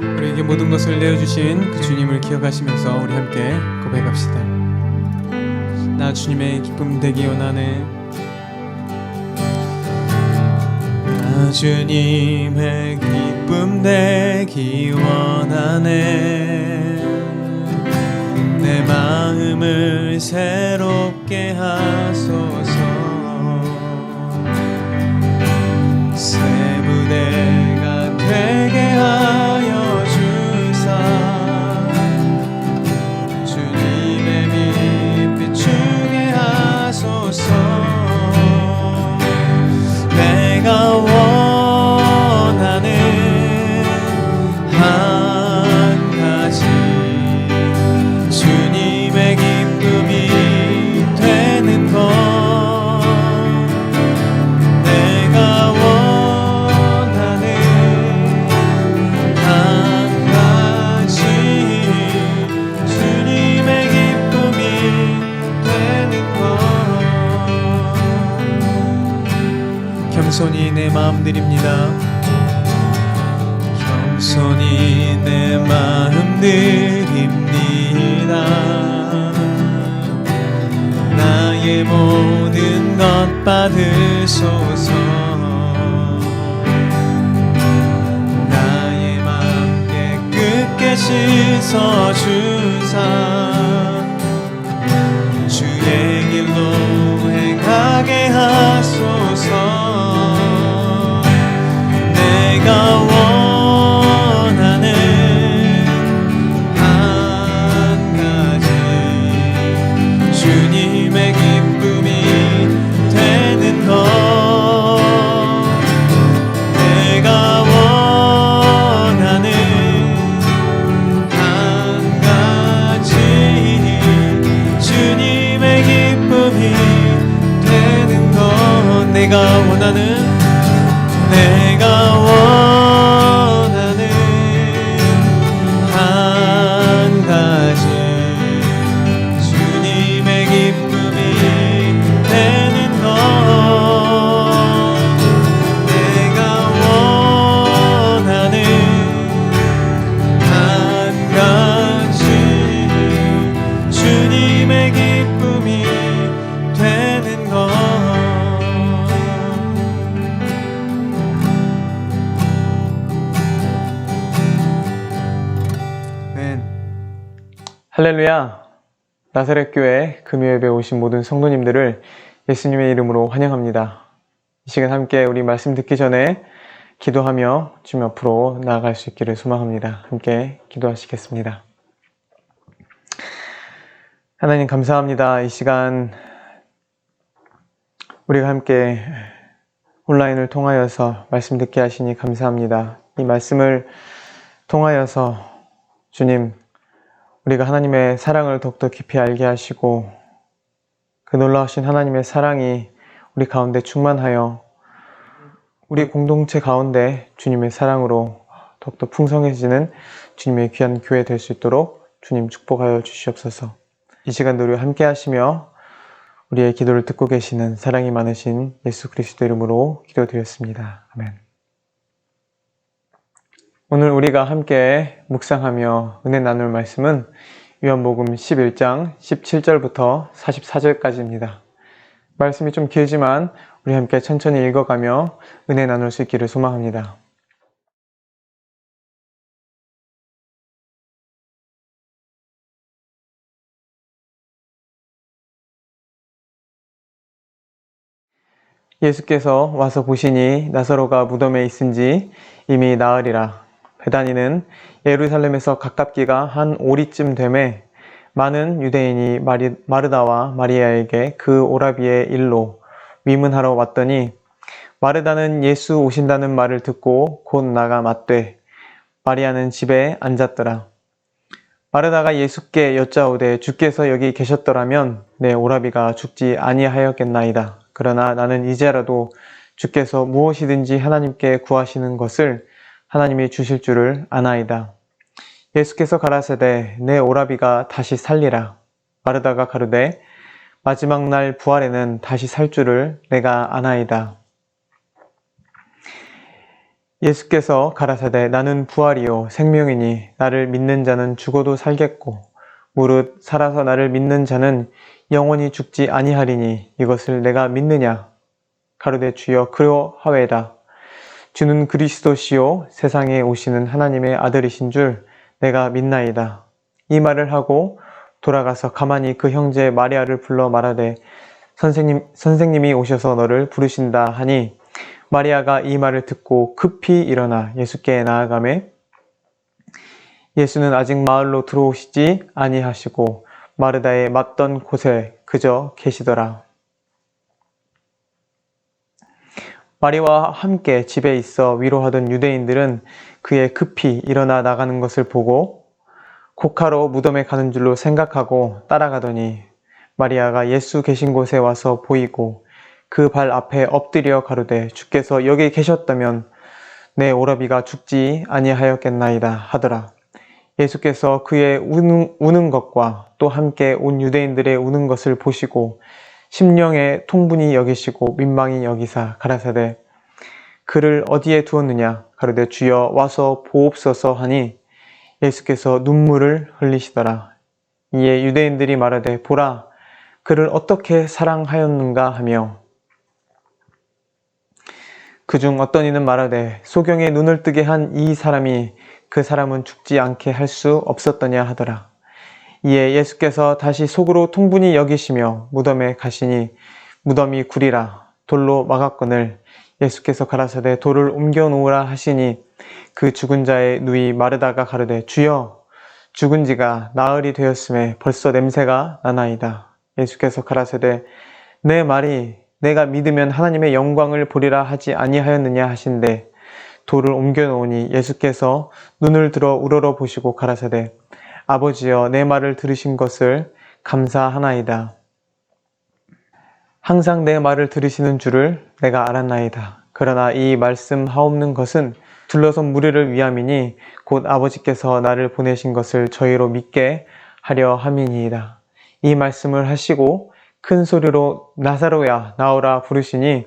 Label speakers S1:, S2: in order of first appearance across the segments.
S1: 우리에게 모든 것을 내어주신 그 주님을 기억하시면서 우리 함께 고백합시다. 나 주님의 기쁨 되기 원하네. 나 주님의 기쁨 되기 원하네. 내 마음을 새롭게 하소서. 새 부대가 되게 하여 주사 주님의 빛 비추게 하소서. 내가 원하는 한 가지 주님의 기쁨이 되는 것. 내가 원하는 한 가지 주님의 기쁨이 되는 것. 겸손히 내 마음 드립니다. 겸손히 내 마음 드립니다. 나의 모든 것 받으소서. 나의 마음 깨끗게 씻어주사 주의 길로 행하게 하소서. 내가 원하는 한 가지 주님의 기쁨이 되는 것. 내가 원하는 한 가지 주님의 기쁨이 되는 것. 내가 원하는 한 가지 주님의 기쁨이 되는 것. 내가 원하는 한 가지 주님의 기쁨이 되는 것. 할렐루야. 나사렛교회 금요예배 오신 모든 성도님들을 예수님의 이름으로 환영합니다. 이 시간 함께 우리 말씀 듣기 전에 기도하며 주님 앞으로 나아갈 수 있기를 소망합니다. 함께 기도하시겠습니다. 하나님 감사합니다. 이 시간 우리가 함께 온라인을 통하여서 말씀 듣게 하시니 감사합니다. 이 말씀을 통하여서 주님, 우리가 하나님의 사랑을 더욱더 깊이 알게 하시고 그 놀라우신 하나님의 사랑이 우리 가운데 충만하여 우리 공동체 가운데 주님의 사랑으로 더욱더 풍성해지는 주님의 귀한 교회 될 수 있도록 주님 축복하여 주시옵소서. 이 시간도 우리와 함께 하시며 우리의 기도를 듣고 계시는 사랑이 많으신 예수 그리스도 이름으로 기도드렸습니다. 아멘. 오늘 우리가 함께 묵상하며 은혜 나눌 말씀은 요한복음 11장 17절부터 44절까지입니다. 말씀이 좀 길지만 우리 함께 천천히 읽어가며 은혜 나눌 수 있기를 소망합니다. 예수께서 와서 보시니 나사로가 무덤에 있은지 이미 나으리라. 베다니는 예루살렘에서 가깝기가 한 오리쯤 되매 많은 유대인이 마르다와 마리아에게 그 오라비의 일로 위문하러 왔더니 마르다는 예수 오신다는 말을 듣고 곧 나가 맞되 마리아는 집에 앉았더라. 마르다가 예수께 여짜오되 주께서 여기 계셨더라면 내 오라비가 죽지 아니하였겠나이다. 그러나 나는 이제라도 주께서 무엇이든지 하나님께 구하시는 것을 하나님이 주실 줄을 아나이다. 예수께서 가라사대 내 오라비가 다시 살리라. 마르다가 가로되 마지막 날 부활에는 다시 살 줄을 내가 아나이다. 예수께서 가라사대 나는 부활이요 생명이니 나를 믿는 자는 죽어도 살겠고 무릇 살아서 나를 믿는 자는 영원히 죽지 아니하리니 이것을 내가 믿느냐? 가로되 주여 그러하외다. 주는 그리스도시요 세상에 오시는 하나님의 아들이신 줄 내가 믿나이다. 이 말을 하고 돌아가서 가만히 그 형제 마리아를 불러 말하되 선생님이 오셔서 너를 부르신다 하니 마리아가 이 말을 듣고 급히 일어나 예수께 나아가매 예수는 아직 마을로 들어오시지 아니하시고 마르다에 맞던 곳에 그저 계시더라. 마리아와 함께 집에 있어 위로하던 유대인들은 그의 급히 일어나 나가는 것을 보고 곡하러 무덤에 가는 줄로 생각하고 따라가더니 마리아가 예수 계신 곳에 와서 보이고 그 발 앞에 엎드려 가로되 주께서 여기 계셨다면 내 오라비가 죽지 아니하였겠나이다 하더라. 예수께서 그의 우는 것과 또 함께 온 유대인들의 우는 것을 보시고 심령에 통분히 여기시고 민망히 여기사 가라사대 그를 어디에 두었느냐 가로되 주여 와서 보옵소서 하니 예수께서 눈물을 흘리시더라. 이에 유대인들이 말하되 보라 그를 어떻게 사랑하였는가 하며 그중 어떤 이는 말하되 소경의 눈을 뜨게 한 이 사람이 그 사람은 죽지 않게 할 수 없었더냐 하더라. 이에 예수께서 다시 속으로 통분히 여기시며 무덤에 가시니 무덤이 구리라 돌로 막았거늘 예수께서 가라사대 돌을 옮겨 놓으라 하시니 그 죽은 자의 누이 마르다가 가로되 주여 죽은 지가 나흘이 되었음에 벌써 냄새가 나나이다. 예수께서 가라사대 내 말이 내가 믿으면 하나님의 영광을 보리라 하지 아니하였느냐 하신대 돌을 옮겨 놓으니 예수께서 눈을 들어 우러러 보시고 가라사대 아버지여 내 말을 들으신 것을 감사하나이다. 항상 내 말을 들으시는 줄을 내가 알았나이다. 그러나 이 말씀하옵는 것은 둘러선 무리를 위함이니 곧 아버지께서 나를 보내신 것을 저희로 믿게 하려 함이니이다. 이 말씀을 하시고 큰 소리로 나사로야 나오라 부르시니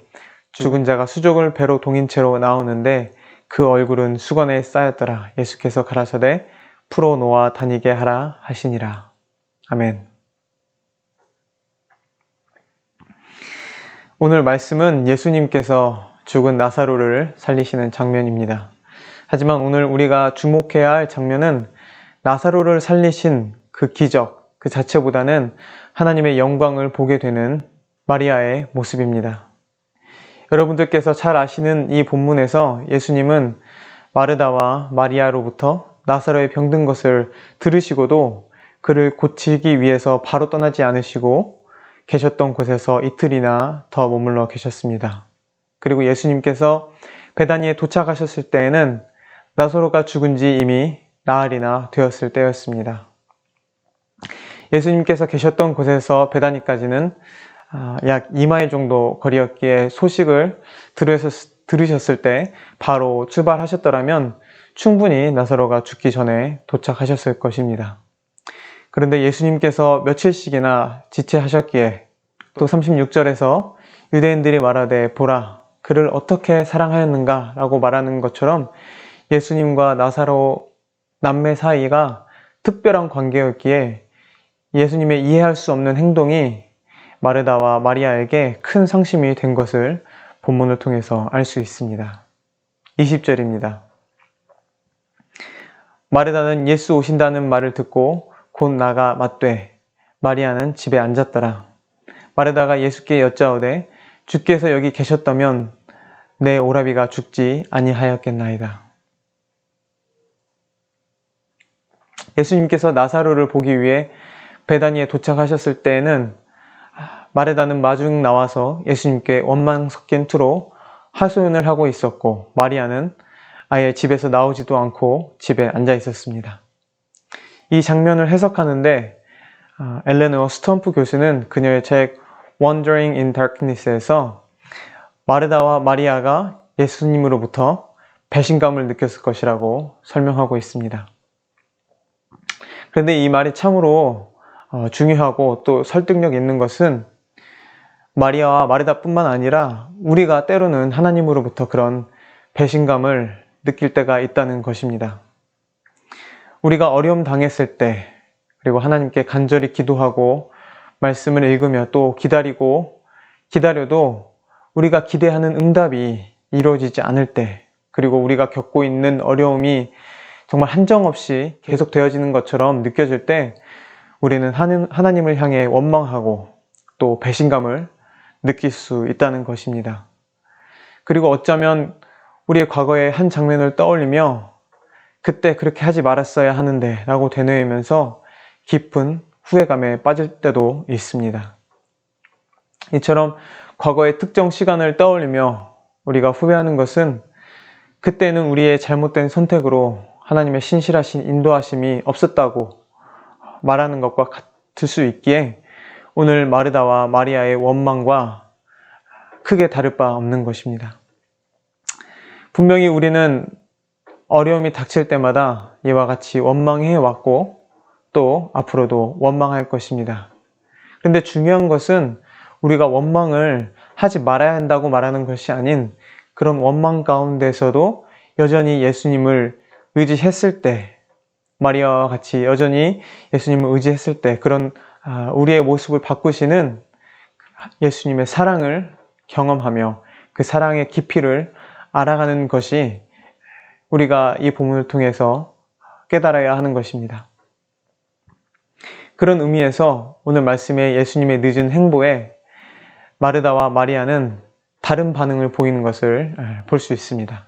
S1: 죽은 자가 수족을 배로 동인 채로 나오는데 그 얼굴은 수건에 쌓였더라. 예수께서 가라사대 풀어 놓아 다니게 하라 하시니라. 아멘. 오늘 말씀은 예수님께서 죽은 나사로를 살리시는 장면입니다. 하지만 오늘 우리가 주목해야 할 장면은 나사로를 살리신 그 기적 그 자체보다는 하나님의 영광을 보게 되는 마리아의 모습입니다. 여러분들께서 잘 아시는 이 본문에서 예수님은 마르다와 마리아로부터 나사로의 병든 것을 들으시고도 그를 고치기 위해서 바로 떠나지 않으시고 계셨던 곳에서 이틀이나 더 머물러 계셨습니다. 그리고 예수님께서 베다니에 도착하셨을 때에는 나사로가 죽은 지 이미 나흘이나 되었을 때였습니다. 예수님께서 계셨던 곳에서 베다니까지는 약 2마일 정도 거리였기에 소식을 들으셨을 때 바로 출발하셨더라면 충분히 나사로가 죽기 전에 도착하셨을 것입니다. 그런데 예수님께서 며칠씩이나 지체하셨기에 또 36절에서 유대인들이 말하되 보라 그를 어떻게 사랑하였는가 라고 말하는 것처럼 예수님과 나사로 남매 사이가 특별한 관계였기에 예수님의 이해할 수 없는 행동이 마르다와 마리아에게 큰 상심이 된 것을 본문을 통해서 알 수 있습니다. 20절입니다. 마르다는 예수 오신다는 말을 듣고 곧 나가 맞되 마리아는 집에 앉았더라. 마르다가 예수께 여짜오되 주께서 여기 계셨다면 내 오라비가 죽지 아니하였겠나이다. 예수님께서 나사로를 보기 위해 베다니에 도착하셨을 때에는 마르다는 마중 나와서 예수님께 원망 섞인 투로 하소연을 하고 있었고 마리아는 아예 집에서 나오지도 않고 집에 앉아 있었습니다. 이 장면을 해석하는데 엘레노어 스톰프 교수는 그녀의 책 Wandering in Darkness에서 마르다와 마리아가 예수님으로부터 배신감을 느꼈을 것이라고 설명하고 있습니다. 그런데 이 말이 참으로 중요하고 또 설득력 있는 것은 마리아와 마르다뿐만 아니라 우리가 때로는 하나님으로부터 그런 배신감을 느낄 때가 있다는 것입니다. 우리가 어려움 당했을 때, 그리고 하나님께 간절히 기도하고 말씀을 읽으며 또 기다려도 우리가 기대하는 응답이 이루어지지 않을 때, 그리고 우리가 겪고 있는 어려움이 정말 한정없이 계속되어지는 것처럼 느껴질 때 우리는 하나님을 향해 원망하고 또 배신감을 느낄 수 있다는 것입니다. 그리고 어쩌면 우리의 과거의 한 장면을 떠올리며 그때 그렇게 하지 말았어야 하는데 라고 되뇌이면서 깊은 후회감에 빠질 때도 있습니다. 이처럼 과거의 특정 시간을 떠올리며 우리가 후회하는 것은 그때는 우리의 잘못된 선택으로 하나님의 신실하신 인도하심이 없었다고 말하는 것과 같을 수 있기에 오늘 마르다와 마리아의 원망과 크게 다를 바 없는 것입니다. 분명히 우리는 어려움이 닥칠 때마다 이와 같이 원망해 왔고 또 앞으로도 원망할 것입니다. 그런데 중요한 것은 우리가 원망을 하지 말아야 한다고 말하는 것이 아닌 그런 원망 가운데서도 여전히 예수님을 의지했을 때, 마리아와 같이 여전히 예수님을 의지했을 때 그런 우리의 모습을 바꾸시는 예수님의 사랑을 경험하며 그 사랑의 깊이를 알아가는 것이 우리가 이 본문을 통해서 깨달아야 하는 것입니다. 그런 의미에서 오늘 말씀의 예수님의 늦은 행보에 마르다와 마리아는 다른 반응을 보이는 것을 볼 수 있습니다.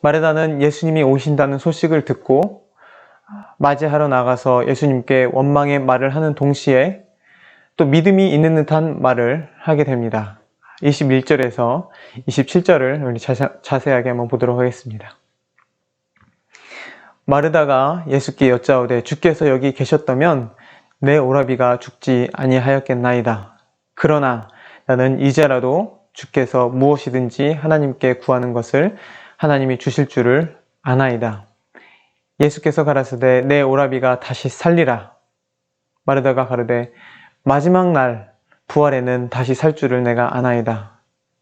S1: 마르다는 예수님이 오신다는 소식을 듣고 맞이하러 나가서 예수님께 원망의 말을 하는 동시에 또 믿음이 있는 듯한 말을 하게 됩니다. 21절에서 27절을 우리 자세하게 한번 보도록 하겠습니다. 마르다가 예수께 여짜오되 주께서 여기 계셨다면 내 오라비가 죽지 아니하였겠나이다. 그러나 나는 이제라도 주께서 무엇이든지 하나님께 구하는 것을 하나님이 주실 줄을 아나이다. 예수께서 가라사대 내 오라비가 다시 살리라. 마르다가 가로되 마지막 날 부활에는 다시 살 줄을 내가 아나이다.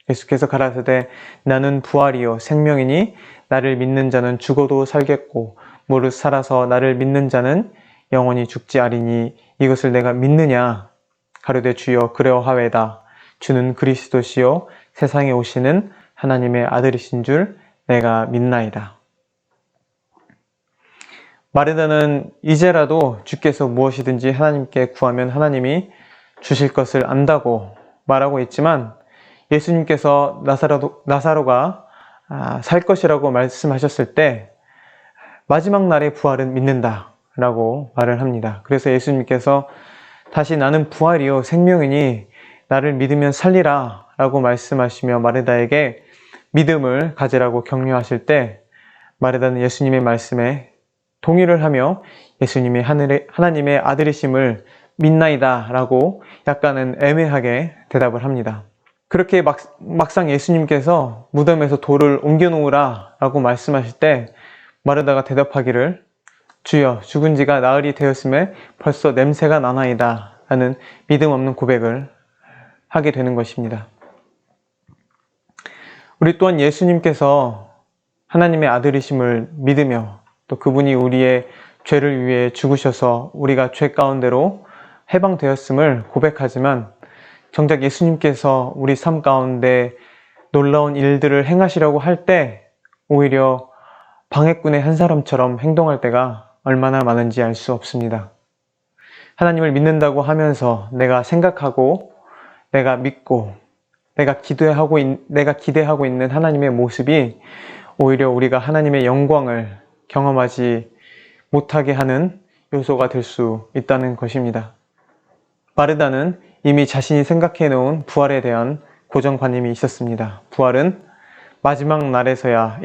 S1: 예수께서 가라사대 나는 부활이요 생명이니 나를 믿는 자는 죽어도 살겠고 무릇 살아서 나를 믿는 자는 영원히 죽지 아리니 이것을 내가 믿느냐. 가로되 주여 그러하외다. 주는 그리스도시요 세상에 오시는 하나님의 아들이신 줄 내가 믿나이다. 마르다는 이제라도 주께서 무엇이든지 하나님께 구하면 하나님이 주실 것을 안다고 말하고 있지만 예수님께서 나사로가 살 것이라고 말씀하셨을 때 마지막 날의 부활은 믿는다 라고 말을 합니다. 그래서 예수님께서 다시 나는 부활이요 생명이니 나를 믿으면 살리라 라고 말씀하시며 마르다에게 믿음을 가지라고 격려하실 때 마르다는 예수님의 말씀에 동의를 하며 예수님이 하나님의 아들이심을 믿나이다 라고 약간은 애매하게 대답을 합니다. 그렇게 막상 예수님께서 무덤에서 돌을 옮겨 놓으라 라고 말씀하실 때 마르다가 대답하기를 주여 죽은 지가 나흘이 되었음에 벌써 냄새가 나나이다 라는 믿음 없는 고백을 하게 되는 것입니다. 우리 또한 예수님께서 하나님의 아들이심을 믿으며 또 그분이 우리의 죄를 위해 죽으셔서 우리가 죄 가운데로 해방되었음을 고백하지만 정작 예수님께서 우리 삶 가운데 놀라운 일들을 행하시려고 할 때 오히려 방해꾼의 한 사람처럼 행동할 때가 얼마나 많은지 알 수 없습니다. 하나님을 믿는다고 하면서 내가 생각하고 내가 믿고 내가 기대하고 있는 하나님의 모습이 오히려 우리가 하나님의 영광을 경험하지 못하게 하는 요소가 될 수 있다는 것입니다. 마르다는 이미 자신이 생각해 놓은 부활에 대한 고정관념이 있었습니다. 부활은 마지막 날에서야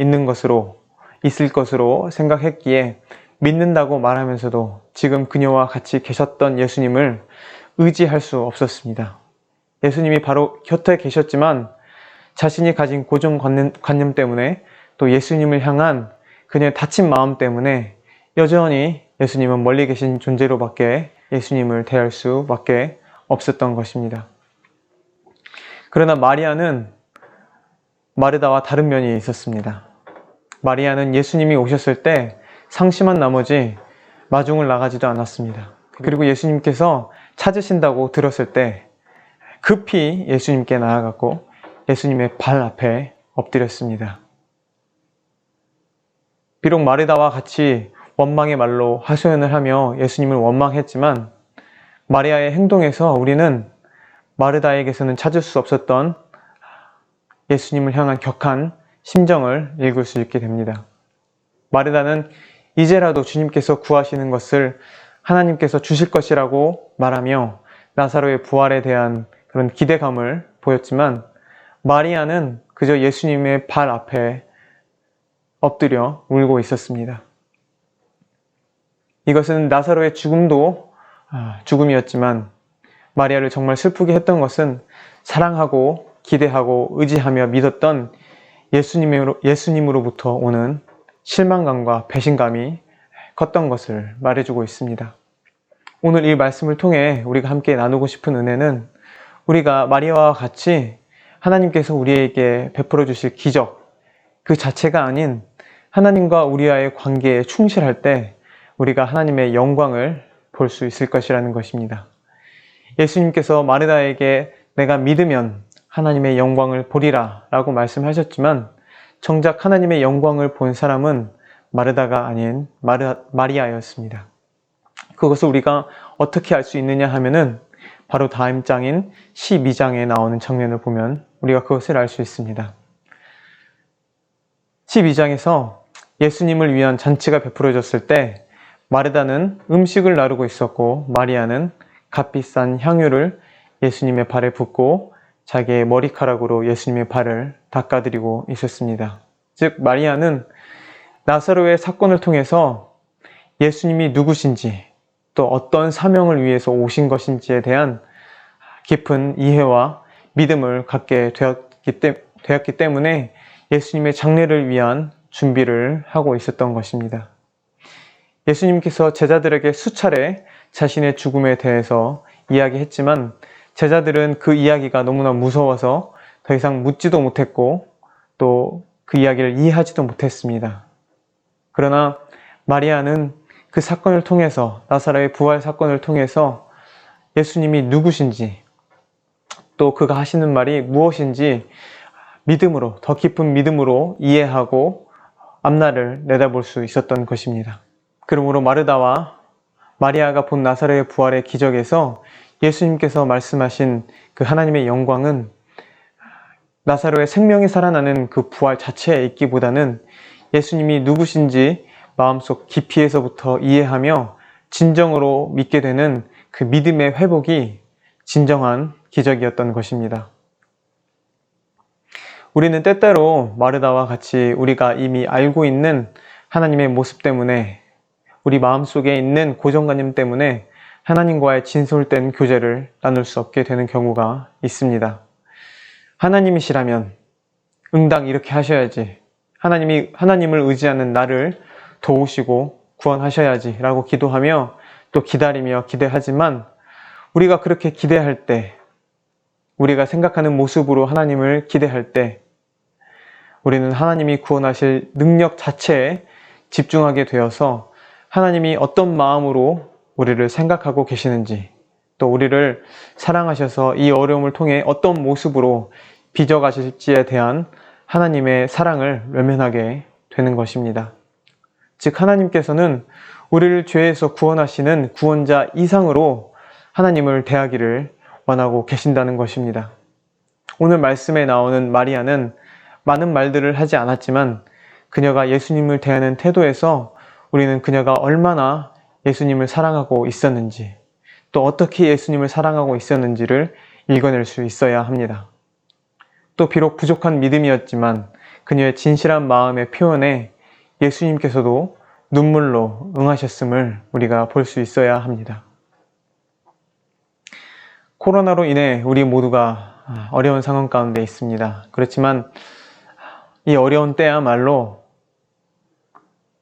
S1: 있을 것으로 생각했기에 믿는다고 말하면서도 지금 그녀와 같이 계셨던 예수님을 의지할 수 없었습니다. 예수님이 바로 곁에 계셨지만 자신이 가진 고정관념 때문에 또 예수님을 향한 그녀의 다친 마음 때문에 여전히 예수님은 멀리 계신 존재로밖에 예수님을 대할 수밖에 없었던 것입니다. 그러나 마리아는 마르다와 다른 면이 있었습니다. 마리아는 예수님이 오셨을 때 상심한 나머지 마중을 나가지도 않았습니다. 그리고 예수님께서 찾으신다고 들었을 때 급히 예수님께 나아갔고 예수님의 발 앞에 엎드렸습니다. 비록 마르다와 같이 원망의 말로 하소연을 하며 예수님을 원망했지만 마리아의 행동에서 우리는 마르다에게서는 찾을 수 없었던 예수님을 향한 격한 심정을 읽을 수 있게 됩니다. 마르다는 이제라도 주님께서 구하시는 것을 하나님께서 주실 것이라고 말하며 나사로의 부활에 대한 그런 기대감을 보였지만 마리아는 그저 예수님의 발 앞에 엎드려 울고 있었습니다. 이것은 나사로의 죽음도 죽음이었지만 마리아를 정말 슬프게 했던 것은 사랑하고 기대하고 의지하며 믿었던 예수님으로부터 오는 실망감과 배신감이 컸던 것을 말해주고 있습니다. 오늘 이 말씀을 통해 우리가 함께 나누고 싶은 은혜는 우리가 마리아와 같이 하나님께서 우리에게 베풀어 주실 기적 그 자체가 아닌 하나님과 우리와의 관계에 충실할 때 우리가 하나님의 영광을 볼 수 있을 것이라는 것입니다. 예수님께서 마르다에게 내가 믿으면 하나님의 영광을 보리라 라고 말씀하셨지만 정작 하나님의 영광을 본 사람은 마르다가 아닌 마리아였습니다. 그것을 우리가 어떻게 알 수 있느냐 하면은 바로 다음 장인 12장에 나오는 장면을 보면 우리가 그것을 알 수 있습니다. 12장에서 예수님을 위한 잔치가 베풀어졌을 때 마르다는 음식을 나르고 있었고 마리아는 값비싼 향유를 예수님의 발에 붓고 자기의 머리카락으로 예수님의 발을 닦아드리고 있었습니다. 즉 마리아는 나사로의 사건을 통해서 예수님이 누구신지 또 어떤 사명을 위해서 오신 것인지에 대한 깊은 이해와 믿음을 갖게 되었기 때문에 예수님의 장례를 위한 준비를 하고 있었던 것입니다. 예수님께서 제자들에게 수차례 자신의 죽음에 대해서 이야기했지만 제자들은 그 이야기가 너무나 무서워서 더 이상 묻지도 못했고 또 그 이야기를 이해하지도 못했습니다. 그러나 마리아는 그 사건을 통해서 나사로의 부활 사건을 통해서 예수님이 누구신지 또 그가 하시는 말이 무엇인지 믿음으로 더 깊은 믿음으로 이해하고 앞날을 내다볼 수 있었던 것입니다. 그러므로 마르다와 마리아가 본 나사로의 부활의 기적에서 예수님께서 말씀하신 그 하나님의 영광은 나사로의 생명이 살아나는 그 부활 자체에 있기보다는 예수님이 누구신지 마음속 깊이에서부터 이해하며 진정으로 믿게 되는 그 믿음의 회복이 진정한 기적이었던 것입니다. 우리는 때때로 마르다와 같이 우리가 이미 알고 있는 하나님의 모습 때문에 우리 마음속에 있는 고정관념 때문에 하나님과의 진솔된 교제를 나눌 수 없게 되는 경우가 있습니다. 하나님이시라면 응당 이렇게 하셔야지, 하나님을 의지하는 나를 도우시고 구원하셔야지 라고 기도하며 또 기다리며 기대하지만 우리가 그렇게 기대할 때, 우리가 생각하는 모습으로 하나님을 기대할 때 우리는 하나님이 구원하실 능력 자체에 집중하게 되어서 하나님이 어떤 마음으로 우리를 생각하고 계시는지 또 우리를 사랑하셔서 이 어려움을 통해 어떤 모습으로 빚어가실지에 대한 하나님의 사랑을 외면하게 되는 것입니다. 즉 하나님께서는 우리를 죄에서 구원하시는 구원자 이상으로 하나님을 대하기를 원하고 계신다는 것입니다. 오늘 말씀에 나오는 마리아는 많은 말들을 하지 않았지만 그녀가 예수님을 대하는 태도에서 우리는 그녀가 얼마나 예수님을 사랑하고 있었는지 또 어떻게 예수님을 사랑하고 있었는지를 읽어낼 수 있어야 합니다. 또 비록 부족한 믿음이었지만 그녀의 진실한 마음의 표현에 예수님께서도 눈물로 응하셨음을 우리가 볼 수 있어야 합니다. 코로나로 인해 우리 모두가 어려운 상황 가운데 있습니다. 그렇지만 이 어려운 때야말로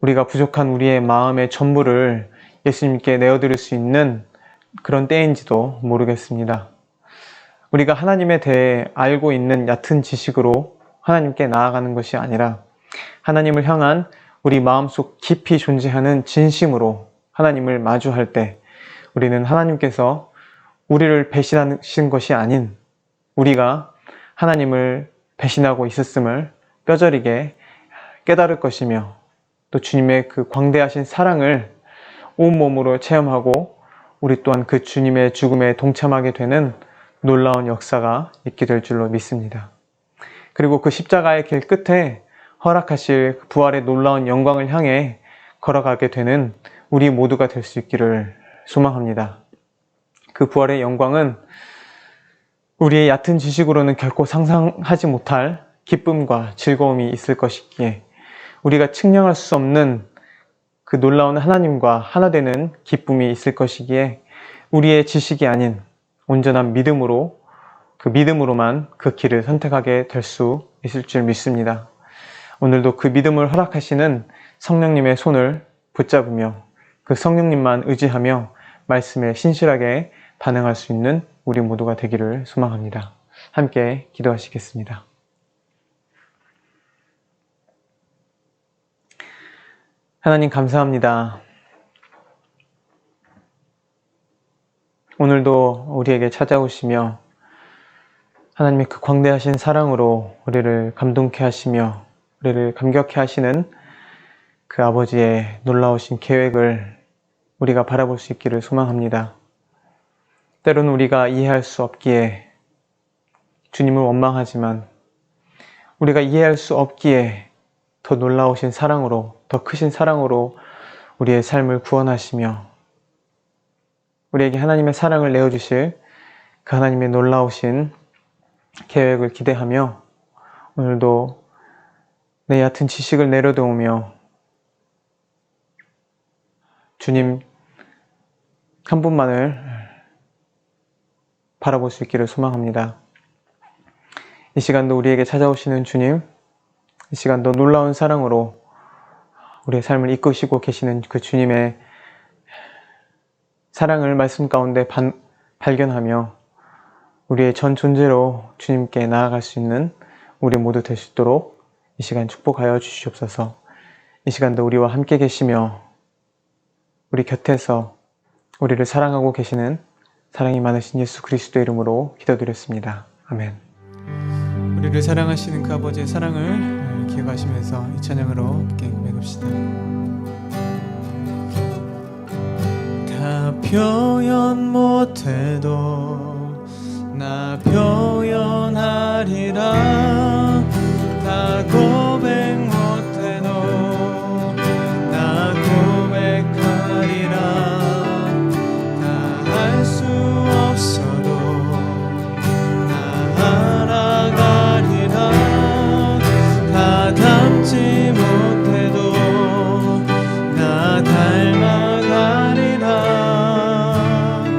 S1: 우리가 부족한 우리의 마음의 전부를 예수님께 내어드릴 수 있는 그런 때인지도 모르겠습니다. 우리가 하나님에 대해 알고 있는 얕은 지식으로 하나님께 나아가는 것이 아니라 하나님을 향한 우리 마음속 깊이 존재하는 진심으로 하나님을 마주할 때 우리는 하나님께서 우리를 배신하신 것이 아닌 우리가 하나님을 배신하고 있었음을 뼈저리게 깨달을 것이며 또 주님의 그 광대하신 사랑을 온몸으로 체험하고 우리 또한 그 주님의 죽음에 동참하게 되는 놀라운 역사가 있게 될 줄로 믿습니다. 그리고 그 십자가의 길 끝에 허락하실 부활의 놀라운 영광을 향해 걸어가게 되는 우리 모두가 될 수 있기를 소망합니다. 그 부활의 영광은 우리의 얕은 지식으로는 결코 상상하지 못할 기쁨과 즐거움이 있을 것이기에 우리가 측량할 수 없는 그 놀라운 하나님과 하나 되는 기쁨이 있을 것이기에 우리의 지식이 아닌 온전한 믿음으로 그 믿음으로만 그 길을 선택하게 될 수 있을 줄 믿습니다. 오늘도 그 믿음을 허락하시는 성령님의 손을 붙잡으며 그 성령님만 의지하며 말씀에 신실하게 반응할 수 있는 우리 모두가 되기를 소망합니다. 함께 기도하시겠습니다. 하나님 감사합니다. 오늘도 우리에게 찾아오시며 하나님의 그 광대하신 사랑으로 우리를 감동케 하시며 우리를 감격케 하시는 그 아버지의 놀라우신 계획을 우리가 바라볼 수 있기를 소망합니다. 때로는 우리가 이해할 수 없기에 주님을 원망하지만 우리가 이해할 수 없기에 더 놀라우신 사랑으로 더 크신 사랑으로 우리의 삶을 구원하시며 우리에게 하나님의 사랑을 내어주실 그 하나님의 놀라우신 계획을 기대하며 오늘도 내 얕은 지식을 내려놓으며 주님 한 분만을 바라볼 수 있기를 소망합니다. 이 시간도 우리에게 찾아오시는 주님, 이 시간도 놀라운 사랑으로 우리의 삶을 이끄시고 계시는 그 주님의 사랑을 말씀 가운데 발견하며 우리의 전 존재로 주님께 나아갈 수 있는 우리 모두 될 수 있도록 이 시간 축복하여 주시옵소서. 이 시간도 우리와 함께 계시며 우리 곁에서 우리를 사랑하고 계시는 사랑이 많으신 예수 그리스도의 이름으로 기도드렸습니다. 아멘. 우리를 사랑하시는 그 아버지의 사랑을 기억하시면서 이 찬양으로 함께 고백합시다. 다 표현 못해도 나 표현하리라. 다 고백 못해도 나 고백하리라. 다 할 수 없어도 나 알아가리라. 다 닮지 못해도 나 닮아가리라.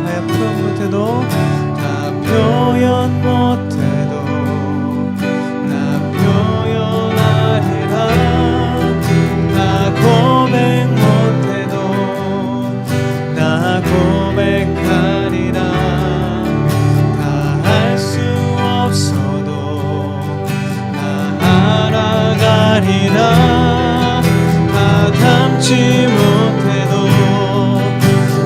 S1: 다 표현 못해도 다 표현 못해도 나 표현하리라. 다 고백 못해도 나 고백하리라. 다 할 수 없어도 나 알아가리라. 다 닮지 못해도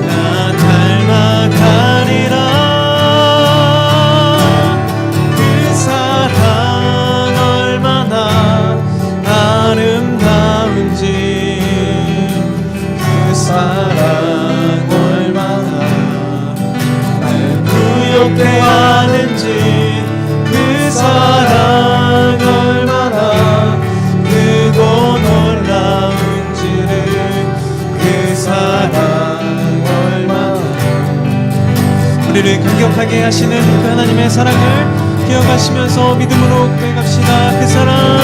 S1: 나 닮아가리라. 그 사랑 얼마나 아름다운지, 그 사랑 얼마나 날 부엽게 하는지, 그 사랑 얼마나 크고 놀라운지를, 그 사랑 얼마나 우리를 감격하게 하시는 그 하나님의 사랑을 기억하시면서 믿음으로 고백합시다. 그 사랑